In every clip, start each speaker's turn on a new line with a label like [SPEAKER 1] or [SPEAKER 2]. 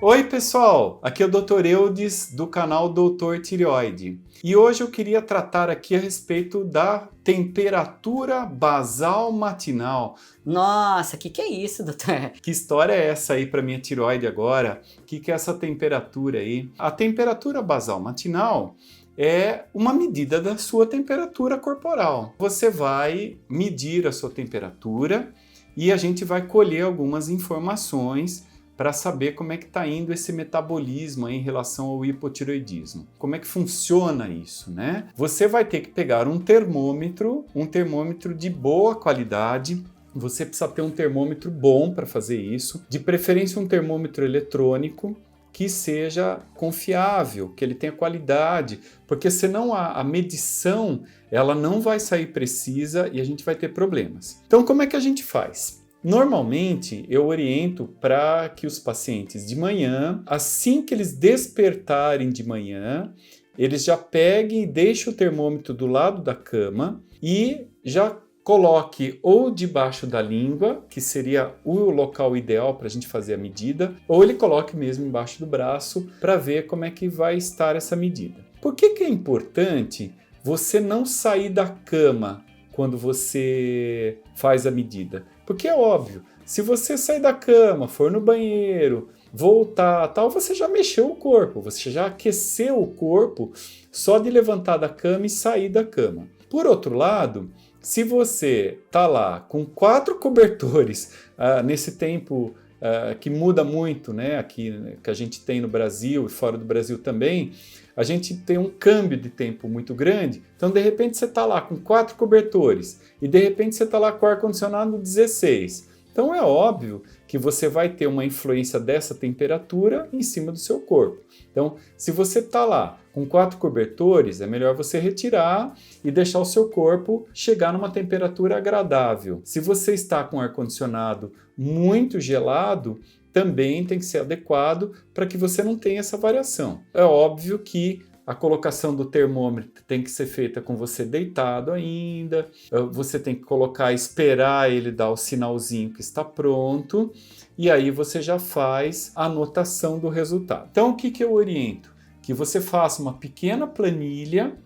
[SPEAKER 1] Oi pessoal, aqui é o Dr. Eudes do canal Doutor Tireoide e hoje eu queria tratar aqui a respeito da temperatura basal matinal.
[SPEAKER 2] Nossa, que é isso, doutor?
[SPEAKER 1] Que história é essa aí para minha tireoide agora? Que é essa temperatura aí? A temperatura basal matinal é uma medida da sua temperatura corporal. Você vai medir a sua temperatura e a gente vai colher algumas informações para saber como é que está indo esse metabolismo aí em relação ao hipotireoidismo. Como é que funciona isso, né? Você vai ter que pegar um termômetro de boa qualidade. Você precisa ter um termômetro bom para fazer isso, de preferência um termômetro eletrônico que seja confiável, que ele tenha qualidade, porque senão a medição ela não vai sair precisa e a gente vai ter problemas. Então como é que a gente faz? Normalmente, eu oriento para que os pacientes de manhã, assim que eles despertarem de manhã, eles já peguem e deixem o termômetro do lado da cama e já coloque ou debaixo da língua, que seria o local ideal para a gente fazer a medida, ou ele coloque mesmo embaixo do braço para ver como é que vai estar essa medida. Por que é importante você não sair da cama quando você faz a medida? Porque é óbvio, se você sair da cama, for no banheiro, voltar, tal, você já mexeu o corpo, você já aqueceu o corpo só de levantar da cama e sair da cama. Por outro lado, se você tá lá com 4 cobertores nesse tempo que muda muito, né, aqui que a gente tem no Brasil e fora do Brasil também, a gente tem um câmbio de tempo muito grande, então de repente você está lá com 4 cobertores e de repente você está lá com o ar-condicionado 16. Então é óbvio que você vai ter uma influência dessa temperatura em cima do seu corpo. Então, se você está lá com 4 cobertores, é melhor você retirar e deixar o seu corpo chegar numa temperatura agradável. Se você está com o ar-condicionado muito gelado, também tem que ser adequado para que você não tenha essa variação. É óbvio que a colocação do termômetro tem que ser feita com você deitado ainda, você tem que colocar, esperar ele dar o sinalzinho que está pronto, e aí você já faz a anotação do resultado. Então o que eu oriento? Que você faça uma pequena planilha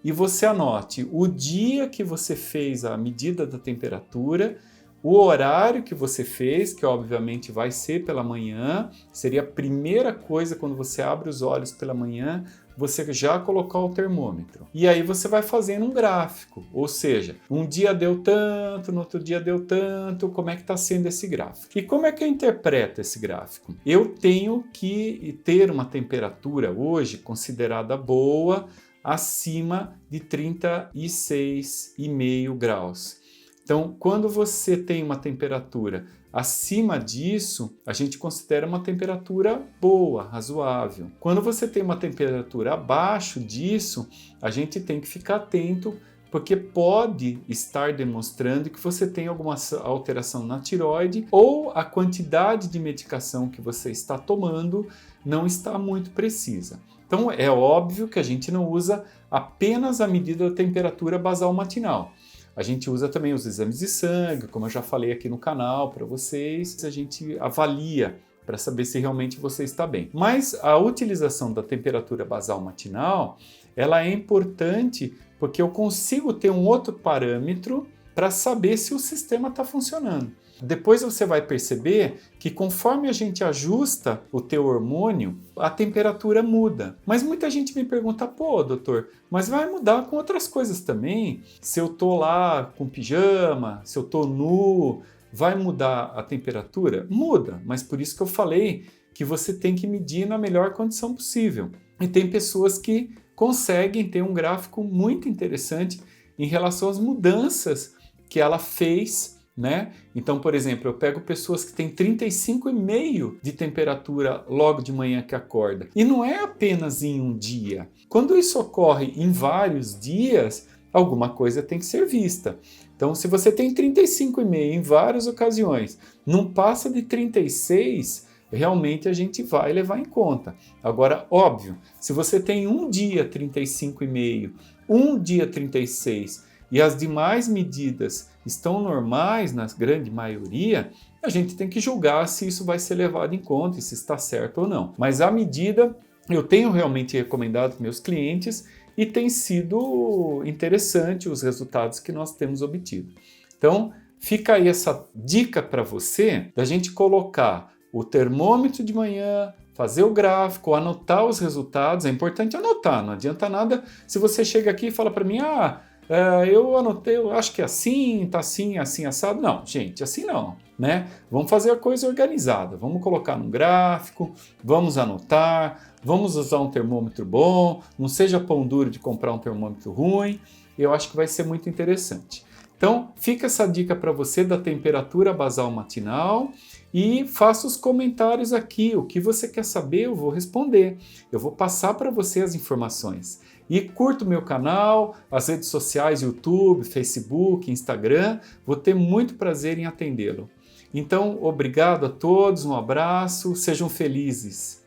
[SPEAKER 1] e você anote o dia que você fez a medida da temperatura, o horário que você fez, que obviamente vai ser pela manhã, seria a primeira coisa quando você abre os olhos pela manhã, você já colocar o termômetro. E aí você vai fazendo um gráfico, ou seja, um dia deu tanto, no outro dia deu tanto, como é que está sendo esse gráfico? E como é que eu interpreto esse gráfico? Eu tenho que ter uma temperatura hoje considerada boa, acima de 36,5 graus. Então, quando você tem uma temperatura acima disso, a gente considera uma temperatura boa, razoável. Quando você tem uma temperatura abaixo disso, a gente tem que ficar atento, porque pode estar demonstrando que você tem alguma alteração na tireoide ou a quantidade de medicação que você está tomando não está muito precisa. Então, é óbvio que a gente não usa apenas a medida da temperatura basal matinal. A gente usa também os exames de sangue, como eu já falei aqui no canal para vocês. A gente avalia para saber se realmente você está bem. Mas a utilização da temperatura basal matinal, ela é importante porque eu consigo ter um outro parâmetro para saber se o sistema está funcionando. Depois você vai perceber que conforme a gente ajusta o teu hormônio, a temperatura muda. Mas muita gente me pergunta, pô, doutor, mas vai mudar com outras coisas também? Se eu tô lá com pijama, se eu tô nu, vai mudar a temperatura? Muda, mas por isso que eu falei que você tem que medir na melhor condição possível. E tem pessoas que conseguem ter um gráfico muito interessante em relação às mudanças que ela fez, né? Então, por exemplo, eu pego pessoas que têm 35,5 de temperatura logo de manhã que acorda. E não é apenas em um dia. Quando isso ocorre em vários dias, alguma coisa tem que ser vista. Então, se você tem 35,5 em várias ocasiões, não passa de 36, realmente a gente vai levar em conta. Agora, óbvio, se você tem um dia 35,5, um dia 36 e as demais medidas estão normais na grande maioria, A gente tem que julgar se isso vai ser levado em conta e se está certo ou não. Mas a medida eu tenho realmente recomendado para meus clientes e tem sido interessante os resultados que nós temos obtido. Então, fica aí essa dica para você da gente colocar o termômetro de manhã, fazer o gráfico, anotar os resultados. É importante anotar, não adianta nada se você chega aqui e fala para mim, eu anotei, eu acho que é assim, tá assim, assim, assado. Não, gente, assim não, né? Vamos fazer a coisa organizada, vamos colocar no gráfico, vamos anotar, vamos usar um termômetro bom, não seja pão duro de comprar um termômetro ruim. Eu acho que vai ser muito interessante. Então, fica essa dica para você da temperatura basal matinal e faça os comentários aqui. O que você quer saber, eu vou responder. Eu vou passar para você as informações. E curta o meu canal, as redes sociais, YouTube, Facebook, Instagram. Vou ter muito prazer em atendê-lo. Então, obrigado a todos, um abraço, sejam felizes.